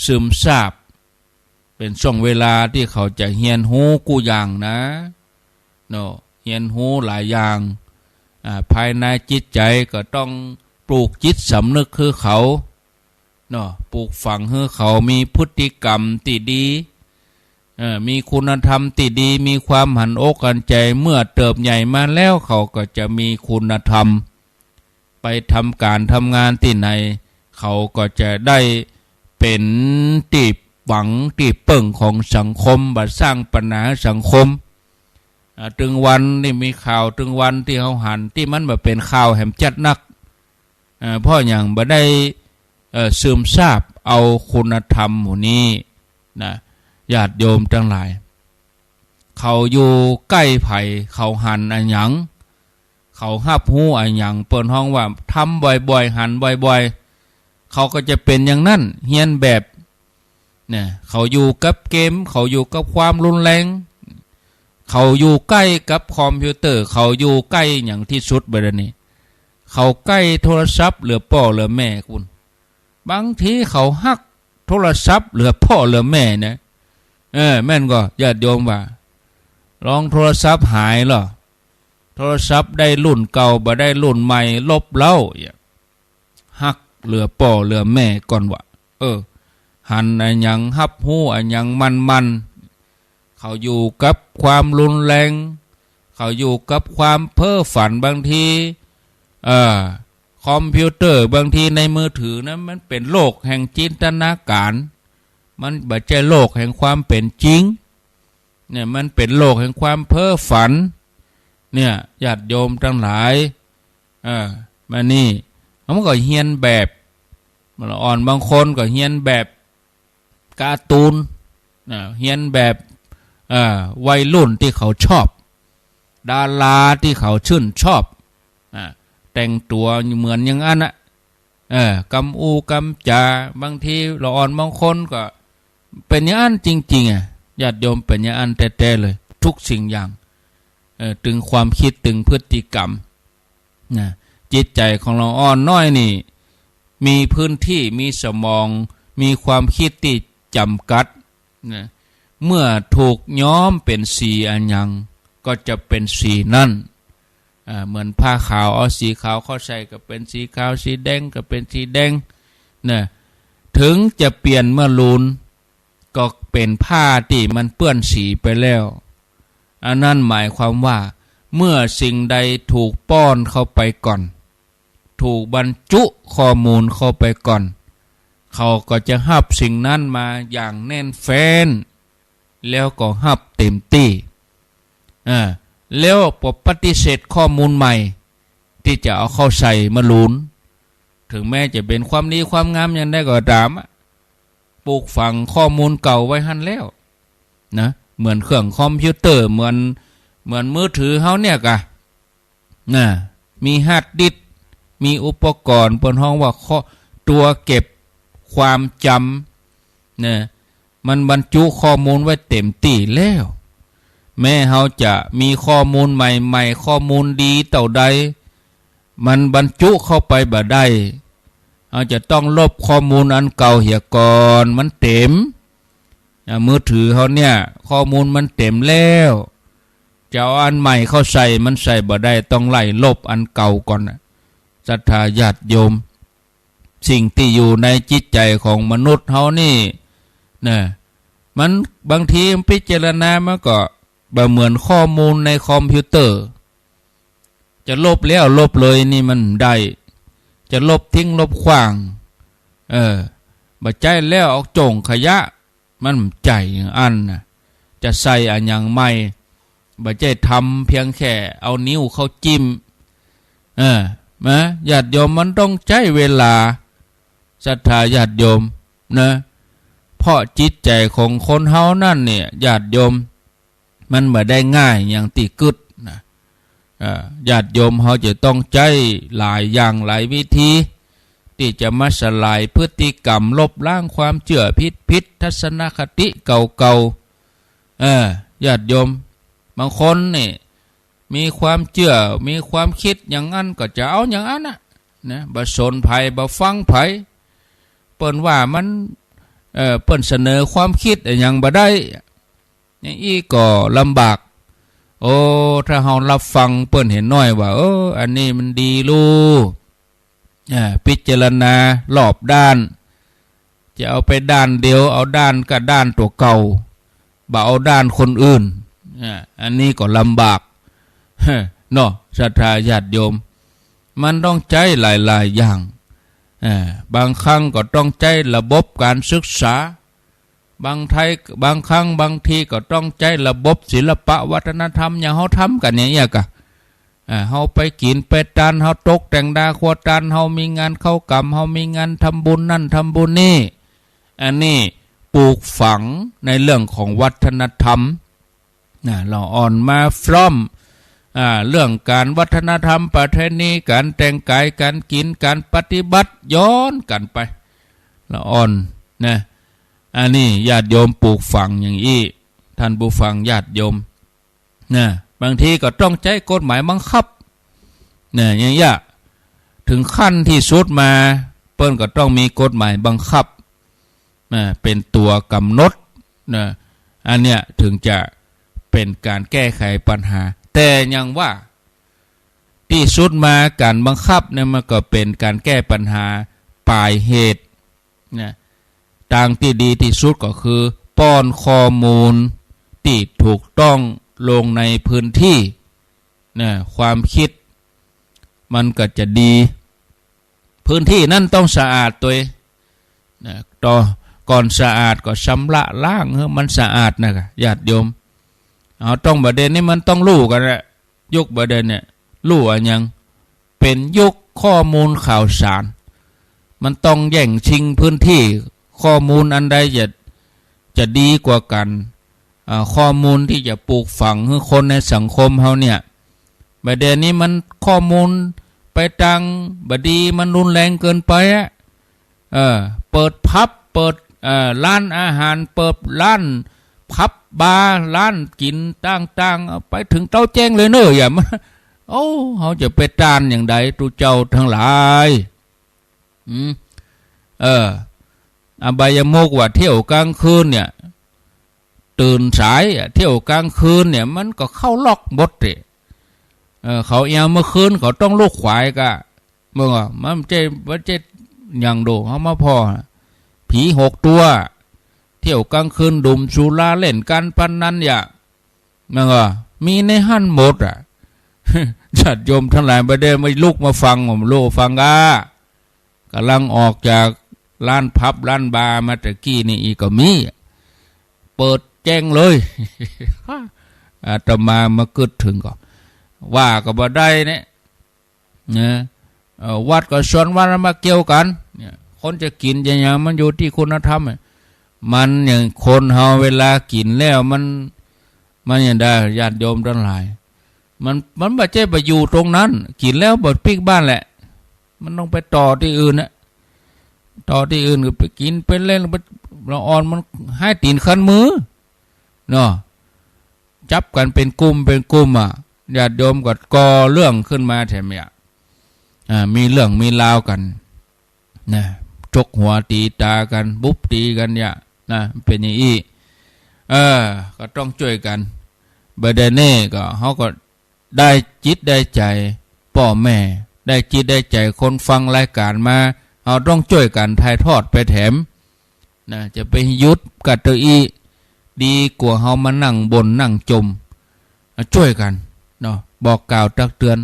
ซึมซาบเป็นช่วงเวลาที่เขาจะเรียนรู้กูอย่างนะเนาะเรียนรู้หลายอย่างภายในจิตใจก็ต้องปลูกจิตสำนึกคือเขาเนาะปลูกฝังให้เขามีพฤติกรรมที่ดีมีคุณธรรมที่ดีมีความหันอกหันใจเมื่อเติบใหญ่มาแล้วเขาก็จะมีคุณธรรมไปทำการทำงานที่ไหนเขาก็จะได้เป็นที่หวังที่เปิ่งของสังคมบัดสร้างปัญหาสังคมถึงวันนี่มีข่าวถึงวันที่เขาหันที่มันมาเป็นข่าวแหมจัดนักเพราะอย่างบ่ได้ซึมซาบเอาคุณธรรมหมู่นี้นะญาติโยมทั้งหลายเขาอยู่ใกล้ไผ่เขาหันอันหยังเขาหับหูอันหยังเปิดห้องว่าทำบ่อยๆหันบ่อยๆเขาก็จะเป็นอย่างนั้นเฮียนแบบเนี่ยเขาอยู่กับเกมเขาอยู่กับความรุนแรงเขาอยู่ใกล้กับคอมพิวเตอร์เขาอยู่ใกล้อย่างที่สุดเบอร์นี้เขาใกล้โทรศัพท์เหลือพ่อเหลือแม่คุณบางทีเขาหักโทรศัพท์เหลือพ่อเหลือแม่นะแม่นก็ญาติโยมว่าลองโทรศัพท์หายเหรอโทรศัพท์ได้รุ่นเก่าบ่ได้รุ่นใหม่ลบเล่าหักเหลือพ่อเหลือแม่ก่อนว่าหันอันยังหับหูอันยังมันเขาอยู่กับความรุนแรงเขาอยู่กับความเพ้อฝันบางทีคอมพิวเตอร์บางทีในมือถือนะมันเป็นโลกแห่งจินตนาการมันบ่ใช่โลกแห่งความเป็นจริงเนี่ยมันเป็นโลกแห่งความเพ้อฝันเนี่ยญาติโยมทั้งหลายมานี่มันก็เฮียนแบบมันอ่อนบางคนก็เฮียนแบบการ์ตูนเฮียนแบบวัยรุ่นที่เขาชอบดาราที่เขาชื่นชอบแต่งตัวเหมือนอย่างนั้นกำอูกำจาบางทีเราอ่อนบางคนก็เป็นอย่างนั้นจริงๆญาติโยมเป็นอย่างนั้นแท้ๆเลยทุกสิ่งอย่างถึงความคิดถึงพฤติกรรมจิตใจของเราอ่อนน้อยนี่มีพื้นที่มีสมองมีความคิดที่จำกัดเมื่อถูกย้อมเป็นสีอันยังก็จะเป็นสีนั่นเหมือนผ้าขาวเอาสีขาวเข้าใส่ก็เป็นสีขาวสีแดงก็เป็นสีแดงถึงจะเปลี่ยนเมื่อลูนก็เป็นผ้าที่มันเปื้อนสีไปแล้วอันนั้นหมายความว่าเมื่อสิ่งใดถูกป้อนเข้าไปก่อนถูกบรรจุข้อมูลเข้าไปก่อนเขาก็จะหับสิ่งนั้นมาอย่างแน่นแฟ้นแล้วก็หับเต็มที่แล้วปฏิเสธข้อมูลใหม่ที่จะเอาเข้าใส่มาลูนถึงแม้จะเป็นความดีความงามยังได้ก็ตามปลูกฝังข้อมูลเก่าไว้หันแล้วนะเหมือนเครื่องคอมพิวเตอร์เหมือนมือถือเขาเนี่ยกะมีฮาร์ดดิสก์มีอุปกรณ์บนห้องว่าตัวเก็บความจำมันบรรจุข้อมูลไว้เต็มที่แล้วแม้เขาจะมีข้อมูลใหม่ๆข้อมูลดีเต่าใดมันบรรจุเข้าไปบ่ได้เขาจะต้องลบข้อมูลอันเก่าเหี่ยก่อนมันเต็มมือถือเขาเนี่ยข้อมูลมันเต็มแล้วจะเอาอันใหม่เข้าใส่มันใส่บ่ได้ต้องไล่ลบอันเก่าก่อนศรัทธาญาติโยมสิ่งที่อยู่ในจิตใจของมนุษย์เขานี่มันบางทีพิจารณามันก็เหมือนข้อมูลในคอมพิวเตอร์ จะลบแล้วลบเลยนี่มันได้จะลบทิ้งลบขว้างบ่ใจแล้วเอาโจงขยะมันใจอันน่ะจะใส่อันอย่างใหม่บ่ใจทำเพียงแค่เอานิ้วเข้าจิ้มนะญาติโยมมันต้องใช้เวลาศรัทธาญาติโยมนะเพราะจิตใจของคนเฮานั่นเนี่ยญาติโยมมันบ่ได้ง่ายอย่างติกึดนะญาติโยมเฮาจะต้องใจหลายอย่างหลายวิธีที่จะมาสลายพฤติกรรมลบล้างความเชื่อผิดทัศนคติเก่าๆญาติโยมบางคนนี่มีความเชื่อมีความคิดอย่างนั้นก็จะเอาอย่างนั้นนะบ่สนไผบ่ฟังไผเปิ้นว่ามันเปิ้นเสนอความคิดอย่างบ่ได้อย่างอีก็ลำบากโอ้ถ้าเฮารับฟังเปิ้นเห็นน้อยว่าอันนี้มันดีลูพิจารณารอบด้านจะเอาไปด้านเดียวเอาด้านกับด้านตัวเก่าบ่เอาด้านคนอื่นอันนี้ก็ลำบากเนาะศรัทธาญาติโยมมันต้องใจหลายๆอย่างบางครั้งก็ต้องใจระบบการศึกษาบางครั้งบางทีก็ต้องใจระบบศิลปะวัฒนธรรมอย่างเฮาทำกันอย่างเงี้ยกะเฮาไปกินไปทานเฮาตกแต่งดาครัวทานเฮามีงานเข้ากรรมเฮามีงานทำบุญนั่นทำบุญนี่อันนี้ปลูกฝังในเรื่องของวัฒนธรรมเราอ่อนมาฟร่อมเรื่องการวัฒนธรรมประเพณีการแต่งกายการกินการปฏิบัติย้อนกันไปละอ่อนนะอันนี้ญาติโยมปลูกฝังอย่างนี้ท่านผู้ฟังญาติโยมนะบางทีก็ต้องใช้กฎหมายบังคับนะอย่างนี้ถึงขั้นที่สุดมาเปิ้นก็ต้องมีกฎหมายบังคับนะเป็นตัวกำหนดนะอันเนี้ยถึงจะเป็นการแก้ไขปัญหาแต่ยังว่าที่สุดมาการบังคับเนี่ยมันก็เป็นการแก้ปัญหาปลายเหตุนะทางที่ดีที่สุดก็คือป้อนข้อมูลที่ถูกต้องลงในพื้นที่นะความคิดมันก็จะดีพื้นที่นั่นต้องสะอาดตัวนะก่อนสะอาดก็ชำระล้างให้มันสะอาดนะญาติโยมเอาต้องประเด็นนี้มันต้องรู้กันแหละยุคประเด็นเนี่ยรู้อะไรยังเป็นยุคข้อมูลข่าวสารมันต้องแย่งชิงพื้นที่ข้อมูลอันใดจะดีกว่ากันข้อมูลที่จะปลูกฝังให้คนในสังคมเขาเนี่ยประเด็นนี้มันข้อมูลไปทางบดีมันรุนแรงเกินไปเปิดพับเปิดร้านอาหารเปิดร้านพับบาร์ร้านกินต่างๆไปถึงเต้าแจ้งเลยเนอะอย่ามาเขาจะไปตานอย่างใดตุเจ้าทั้งหลายอบายมุกว่าเที่ยวกลางคืนเนี่ยตื่นสายเที่ยวกลางคืนเนี่ยมันก็เข้าล็อกบดเลยเขาเมื่อคืนเขาต้องลูกขวายกะเมื่อมันเจ๊อย่างโดเขามาพอผี6 ตัวเที่ยวกลางคืนดุมสุราเล่นการพนันอย่ามันก็มีในหันหมดจัดโยมทั้งหลายประเดี๋ยวไม่ลุกมาฟังผมโลฟังกำลังออกจากร้านพับร้านบาร์มาตะกี้นี่อีกก็มีเปิดแจ้งเลยอาตมาเกิดถึงก็ว่าก็บ่ได้เนี่ยวัดก็ชวนวัดมาเกี่ยวกันเนี่ยคนจะกินอย่างมันอยู่ที่คุณธรรมมันอย่างคนเฮาเวลากินแล้วมันอย่างได้ญาติโยมทั้งหลายมันบ่ใช่ไปอยู่ตรงนั้นกินแล้วบ่พลิกบ้านแหละมันต้องไปต่อที่อื่นนะต่อที่อื่นก็ไปกินไปเล่นเราอ่อนมันให้ตีนคันมือเนาะจับกันเป็นกลุ่มญาติโยมก็ก่อเรื่องขึ้นมาแถมเนี่ยมีเรื่องมีราวกันนะชกหัวตีตากันบุบตีกันเนี่ยนะเป็นอย่างนี้ก็ต้องช่วยกันเบเดเน่ก็เขาก็ได้จิตได้ใจพ่อแม่ได้จิตได้ใจคนฟังรายการมาเราต้องช่วยกันถ่ายทอดไปแถมนะจะไปยุดกัดตัวอีดีกว่าเขามานั่งบนนั่งจมช่วยกันเนาะบอกกล่าวตักเตือน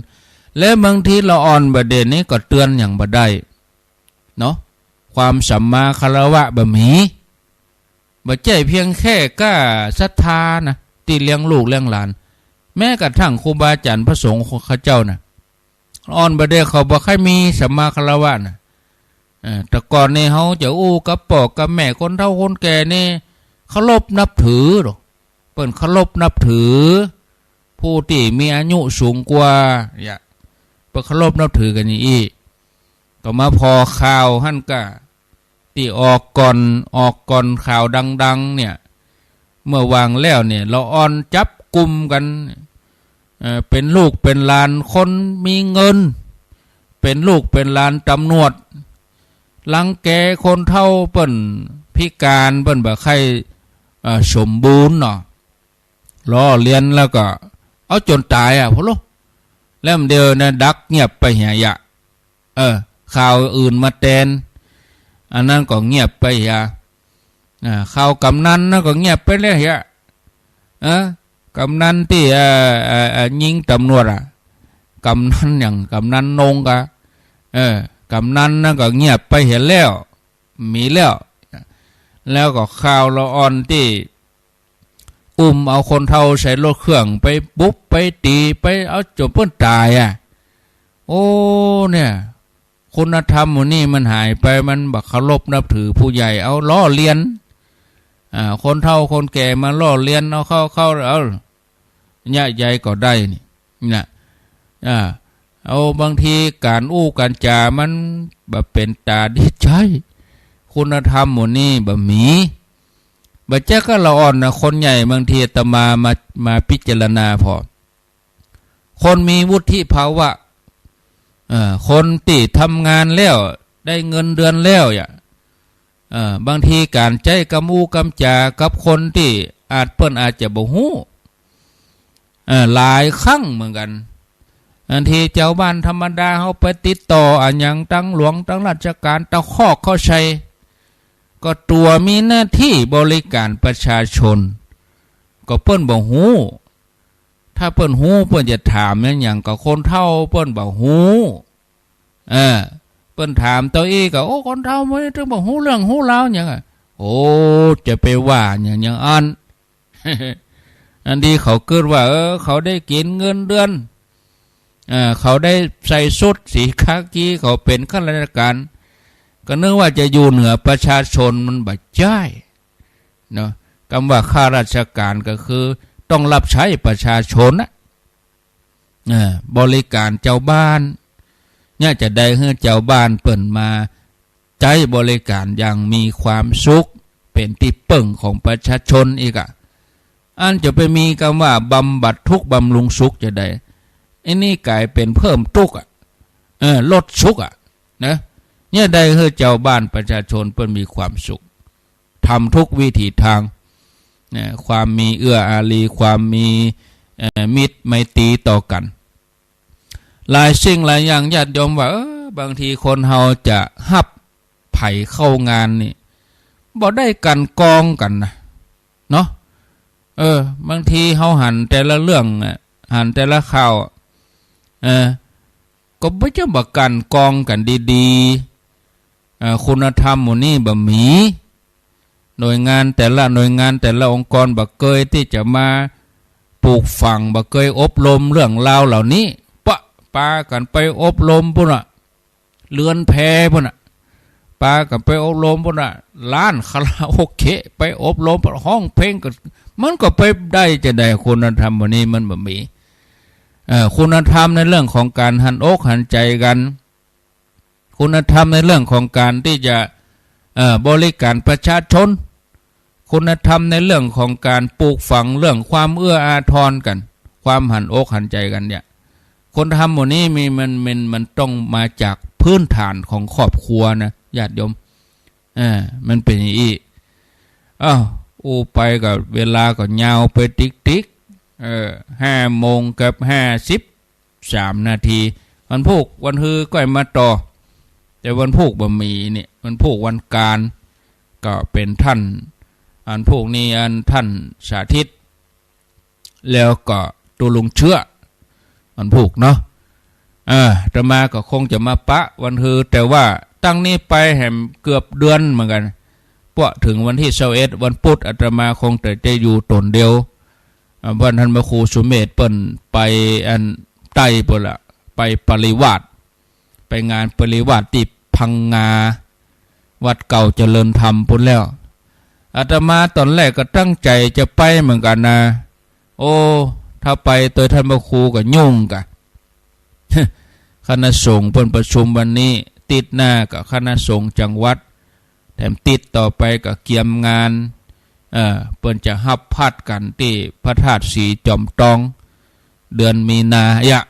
และบางทีเราอ่อนประเด็นนี้ก็เตือนอย่างบ่ได้เนาะความสัมมาคารวะบ่มีบ่ใจเพียงแค่กล้าศรัทธานะที่เลี้ยงลูกเลี้ยงหลานแม้กระทั่งครูบาอาจารย์พระสงฆ์ข้าเจ้านะอ่อนประเดี๋ยวเขาบ่ค่อยมีสัมมาคารวะนะแต่ก่อนนี่เขาจะอู้กับพ่อกับแม่คนเฒ่าคนแก่นี่เคารพนับถือหรอเปิ้นเคารพนับถือผู้ที่มีอายุสูงกว่าเนี่ยเปิ้นเคารพนับถือกันนี่อีก็มาพอข่าวหั่นก็ที่ออกก่อนข่าวดังๆเนี่ยเมื่อวางแล้วเนี่ยเราอ่อนจับกลุ่มกันเป็นลูกเป็นหลานคนมีเงินเป็นลูกเป็นหลานตำรวจลังแกคนเฒ่าเปิ้นพิการเปิ้นบ่ใครสมบูรณ์เนาะล้อเลียนแล้วก็เอาจนตายพุ่นโลแล้วเดียวนะดักเงียบไปเหียะข่าวอื่นมาแทนอันนั้นก็เงียบไปข่าวกำนันนั่นก็เงียบไปเลยกำนันที่ยิงตำรวจกำนันอย่างกำนันนงกะกำนันนั่นก็เงียบไปเห็นแล้วมีแล้วก็ข่าวละอ่อนที่เอาคนเฒ่าใส่รถเครื่องไปปุ๊บไปตีไปเอาจนเพิ่นตายโอ้เนี่ยคุณธรรมหมู่นี้มันหายไปมันบักเคารพนับถือผู้ใหญ่เอาล้อเลียนคนเฒ่าคนแก่มาล้อเลียนเอาเข้าเอาญาติใหญ่ก็ได้นี่นะเอาบางทีการการจามันแบบเป็นตาดีใจคุณธรรมหมู่นี้บ่มีบัดเจ้าก็ละอ่อนนะคนใหญ่บางทีอาตมาพิจารณาพอคนมีวุฒิภาวะคนที่ทำงานแล้วได้เงินเดือนแล้วบางทีการใจกำจากับคนที่อาจจะบ่ฮู้หลายครั้งเหมือนกันอันที่เจ้าบ้านธรรมดาเขาไปติดต่ออันยังตั้งหลวงตั้งราชการตะคอกเข้าใช้ก็ตัวมีหน้าที่บริการประชาชนก็เปิ้นบ่ฮู้ถ้าเปิ้นฮู้เปิ้นจะถามอย่างกับคนเฒ่าเปิ้นบ่ฮู้เปิ้นถามตัวอีก็โอ้คนเฒ่าบ่ได้บ่ฮู้เรื่องฮู้ราวหยังโอ้จะไปว่าอย่างอัน อันดีเขาเกิดว่าเขาได้กินเงินเดือนเขาได้ใส่ชุดสีคากีเขาเป็นข้าราชการก็นึกว่าจะอยู่เหนือประชาชนมันบ่ใช่เนาะคำว่าข้าราชการก็คือต้องรับใช้ประชาชนบริการเจ้าบ้านเนี่ยจะได้ให้เจ้าบ้านเปิ่นมาใจบริการอย่างมีความสุขเป็นที่เปิ่งของประชาชนอีกอันจะไปมีคำว่าบำบัดทุกข์บำรุงสุขจะได้อันนี้กลายเป็นเพิ่มทุกข์ลดสุขนะเนี่ยได้ให้เจ้าบ้านประชาชนเปิ่นมีความสุขทำทุกวิถีทางความมีเอื้ออารีความมีมิตรไมตรีต่อกันหลายสิ่งหลายอย่างญาติโยมว่าบางทีคนเฮาจะหับไผ่เข้างานนี่บ่ได้กันกองกันนะเนาะบางทีเฮาหันแต่ละเรื่องหันแต่ละข่าวก็บ่จะบ่กันกองกันดีๆคุณธรรมหมู่นี้บ่มีหน่วยงานแต่ละองค์กรบ่เคยที่จะมาปลูกฝังบ่เคยอบรมเรื่องราวเหล่านี้ปากันไปอบรมพุ่นเรือนแพพุ่นปากันไปอบรมพุ่นร้านคาราโอเกะไปอบรมห้องเพลงก็มันก็ไปได้จะได้คุณธรรมวันนี้มันบ่มีคุณธรรมในเรื่องของการหันอกหันใจกันคุณธรรมในเรื่องของการที่จะบริการประชาชนคุณธรรมในเรื่องของการปลูกฝังเรื่องความเอื้ออาทรกันความหันอกหันใจกันเนี่ยคนทำหมดนี้มันต้องมาจากพื้นฐานของครอบครัวนะญาติโยมมันเป็นอย่างนี้ไปกับเวลาก็ยาวไปติ๊ก5:53 นาทีวันพุธวันฮือก็มาต่อแต่วันพุธบ่มีเนี่ยวันพุธวันการก็เป็นท่านอันพวกนี้อันท่านสาธิตแล้วก็ตัวลุงเชื้อมันผูกเนาะ อาตมาก็คงจะมาปะวันฮือแต่ว่าตั้งนี้ไปแหมเกือบเดือนเหมือนกันพอถึงวันที่21วันพุธอาตมาคงแต่จะอยู่ตนเดียววันท่านพระครูสุเมธเปิ้นไปอันใต้ปุ่นละไปปริวาสไปงานปริวาสที่พังงาวัดเก่าเจริญธรรมปุ่นแล้วอาตมาตอนแรกก็ตั้งใจจะไปเหมือนกันนะโอ้ถ้าไปตัวท่านพระครูก็ยุ่งกะ คณะสงฆ์เพิ่นประชุมวันนี้ติดหน้ากับคณะสงฆ์จังหวัดแถมติดต่อไปกับเกียมงานเปิ้นจะฮับพัดกันที่พระธาตุสีจอมตองเดือนมีนายะ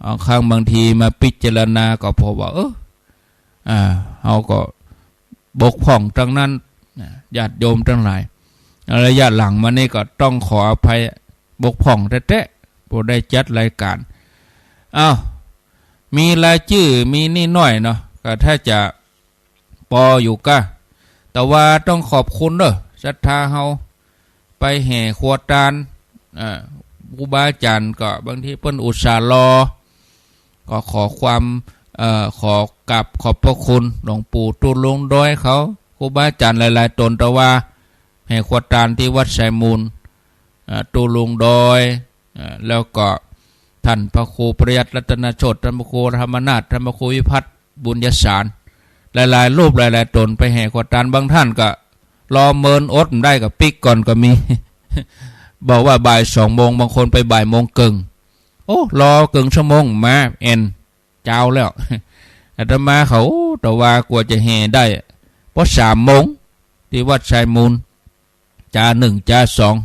เอาครั้งบางทีมาพิจารณาก็พอว่าเอาก็บกพร่องทั้งนั้นญาติโยมทั้งหลายระยะหลังมานี่ก็ต้องขออภัยบกพร่องแท้ๆพอได้จัดรายการมีรายชื่อมีนี่น้อยเนาะก็ถ้าจะปออยู่ก็แต่ว่าต้องขอบคุณเด้อศรัทธาเฮาไปแห่ขวดตาลครูบาอาจารย์ก็บางทีเพิ่นอุตส่าห์รอก็ขอความขอกราบขอบพระคุณหลวงปู่ตุลงดอยเขาครูบาอาจารย์หลายๆตนแต่ว่าแห่ขวดตาลที่วัดไซมูลตุลงดอยแล้วก็ท่านพระครูประหยัดรัตนโชติท่านพระครูธรรมนาถท่านพระครูวิพัฒน์บุญยสารหลายๆรูปหลายๆตนไปแห่ขวดตาลบางท่านก็รอเมินอดได้กับปิกก่อนก็มี บอกว่าบ่าย2 โมงบางคนไปบ่ายโมงกึ่งรอกึ่งชั่วโมงมาเจ้าแล้ว อาตมาเขาแต่ว่ากว่าจะแห่ได้เพราะ3 โมงที่วัดไซมูลจ่า1จ่า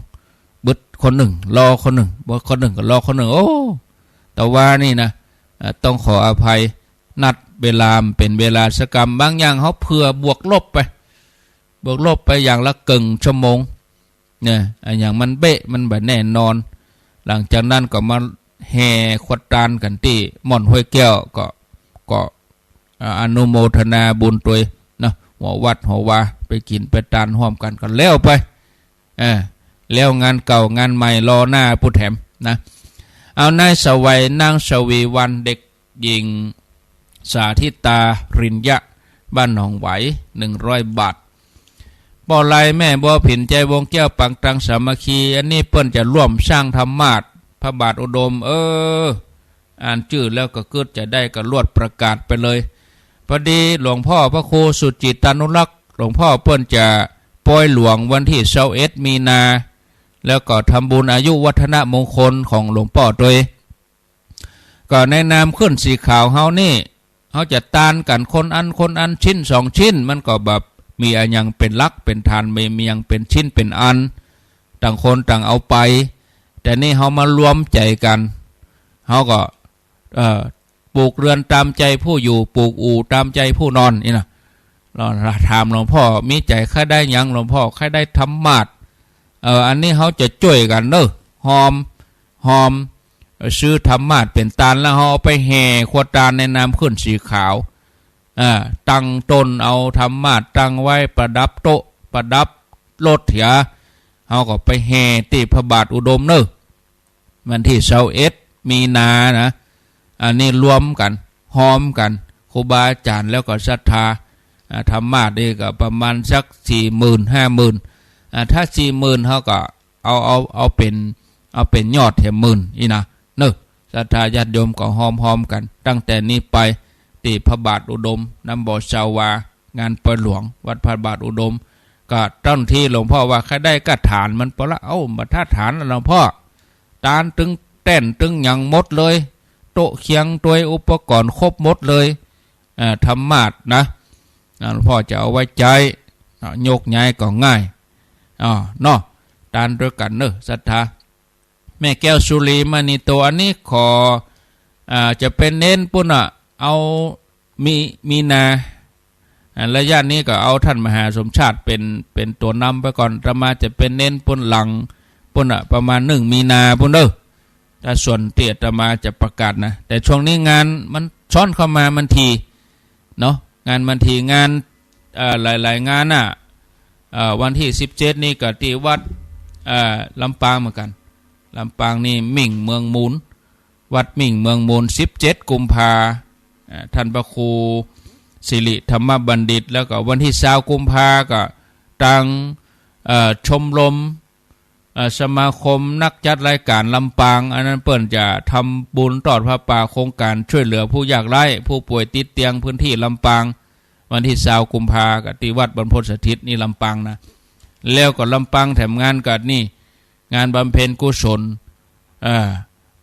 2บึดคนหนึ่งรอคนหนึ่งบ่คนหนึ่งก็รอคนหนึ่งแต่ว่านี่นะต้องขออภัยนัดเวลาเป็นเวลาสกรรมบางอย่างเขาเผื่อบวกลบไปอย่างละกึ่งชั่วโมงเนี่ยอย่างมันเบะมันแบบแน่นอนหลังจากนั้นก็มาแห่ขวัดตาลกันที่ม่อนห้วยแก้วก็อนุโมทนาบุญตัวนะหัววัดหัววาไปกินไปตาลห้อมกันก็แล้วไปแล้วงานเก่างานใหม่รอหน้าผู้แถมนะเอานายสวัยนางสวีวันเด็กหญิงสาธิตารินยะบ้านหนองไหว100 บาทบ่อไลแม่บ่อผินใจวงแก้วปังตังสามัคคีอันนี้เปิ้นจะร่วมสร้างธรรมาสพระบาทอุดมอ่านชื่อแล้วก็เกิดจะได้ก็รวดประกาศไปเลยพอดีหลวงพ่อพระครูสุจิตานุรักษ์หลวงพ่อเปิ้นจะปล่อยหลวงวันที่21 มีนาแล้วก็ทำบุญอายุวัฒนมงคลของหลวงพ่อโดยก็ในนามขึ้นสีขาวเฮานี่เขาจะตานกันคนอันชิ้น2 ชิ้นมันก็แบบมีอันยังเป็นลักเป็นฐานมียังเป็นชิ้นเป็นอันต่างคนต่างเอาไปแต่นี่เขามารวมใจกันเขาก็ปลูกเรือนตามใจผู้อยู่ปลูกอู่ตามใจผู้นอนนี่นะเราถามหลวงพ่อมีใจใครได้ยังหลวงพ่อใครได้ธรรมาสอันนี้เขาจะช่วยกันเนอะหอมซื้อธรรมาสเป็นตาลแล้วเขาเอาไปแห่ขวดตาลในน้ำขึ้นสีขาวตั้งต้นเอาธรรมาสตั้งไว้ประดับโต๊ะประดับรถเถียเขาก็ไปแห่ที่พระบาทอุดมเนอะวันที่21 มีนานะอันนี้รวมกันหอมกันครูบาอาจารย์แล้วก็ศรัทธาธรรมาสนี่ก็ประมาณสัก 40,000-50,000ถ้า 40,000เขาก็เอาเป็นยอดแถม10,000อีนะเนอะศรัทธาญาติโยมก็หอมกันตั้งแต่นี้ไปที่พระบาทอุดมน้ำบ่อชาวางานปล่อยหลวงวัดพระบาทอุดมก็ต้นที่หลวงพ่อว่าใครได้ก็ฐานมันพอละมาท่าฐานหลวงพ่อตานตึงเต้นตึงหยังหมดเลยโต๊ะเคียงตัวอุปกรณ์ครบหมดเลยธรรมาสนะหลวงพ่อจะเอาไว้ใจยกย้ายก็ง่ายเนาะตานด้วยกันเนอะศรัทธาแม่แก้วสุรีมณีตัวอันนี้ขอจะเป็นเน้นปุ่นเอามีนาระยะนี้ก็เอาท่านมหาสมชาติเป็นตัวนำไปก่อนจะมาจะเป็นเน้นปุ่นหลังปุ่นประมาณ1 มีนาปุ่นเด้อถ้าส่วนเตียจะมาจะประกาศนะแต่ช่วงนี้งานมันช้อนเข้ามามันทีเนาะงานมันทีงานหลายๆงานวันที่17นี่ก็ที่วัดลำปางเหมือนกันลำปางนี่มิ่งเมืองมูล วัดมิ่งเมืองมูล17 กุมภาท่านพระครูสิริธรรมบัณฑิตแล้วก็วันที่20 กุมภาก็ตั้งชมรมสมาคมนักจัดรายการลำปางอันนั้นเปิ้นจะทำบุญตอดพระป่าโครงการช่วยเหลือผู้ยากไร้ผู้ป่วยติดเตียงพื้นที่ลำปางวันที่20 กุมภาก็ที่วัดบรรพตสถิตนี่ลำปางนะแล้วก็ลำปางแถมงานกัดนี่งานบำเพ็ญกุศล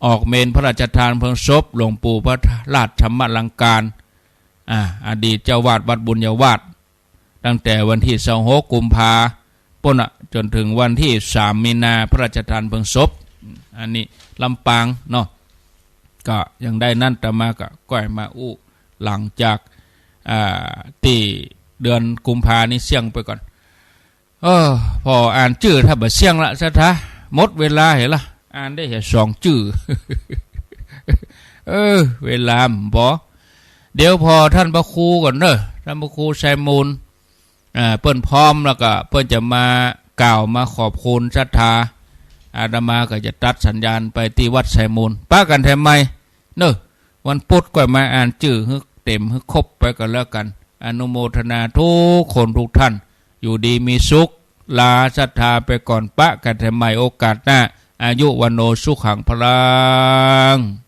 ออกเมนพระราชทานเพลิงศพหลวงปู่พระราชธรรมลังการอดีตเจ้าวาดวัดบุญญาวาสตั้งแต่วันที่26 กุมภาปนจนถึงวันที่3 มีนาพระราชทานเพลิงศพอันนี้ลำปางเนาะก็ยังได้นั่นแต่มาก็ก้อยมาอู้หลังจากตีเดือนกุมภานี้เสี่ยงไปก่อนพออ่านชื่อถ้าบ่เสี่ยงละซะท้าหมดเวลาเห็นละอ่านได้แค่2 ชื่อ เวลาบ่เดี๋ยวพอท่านพระครูก่อนเนอะท่านพระครูไซมูลเปิ้นพร้อมแล้วก็เปิ้นจะมากล่าวมาขอบคุณศรัทธาอาตมาก็จะตัดสัญญาณไปที่วัดไซมูลป้ากันแถมไหมเนอะวันพุธก็มาอ่านชื่อให้เต็มให้ครบไปกันแล้วกันอนุโมทนาทุกคนทุกท่านอยู่ดีมีสุขลาศรัทธาไปก่อนปะกันแถมไหมโอกาสหน้าอายุวันโนสุขังพลัง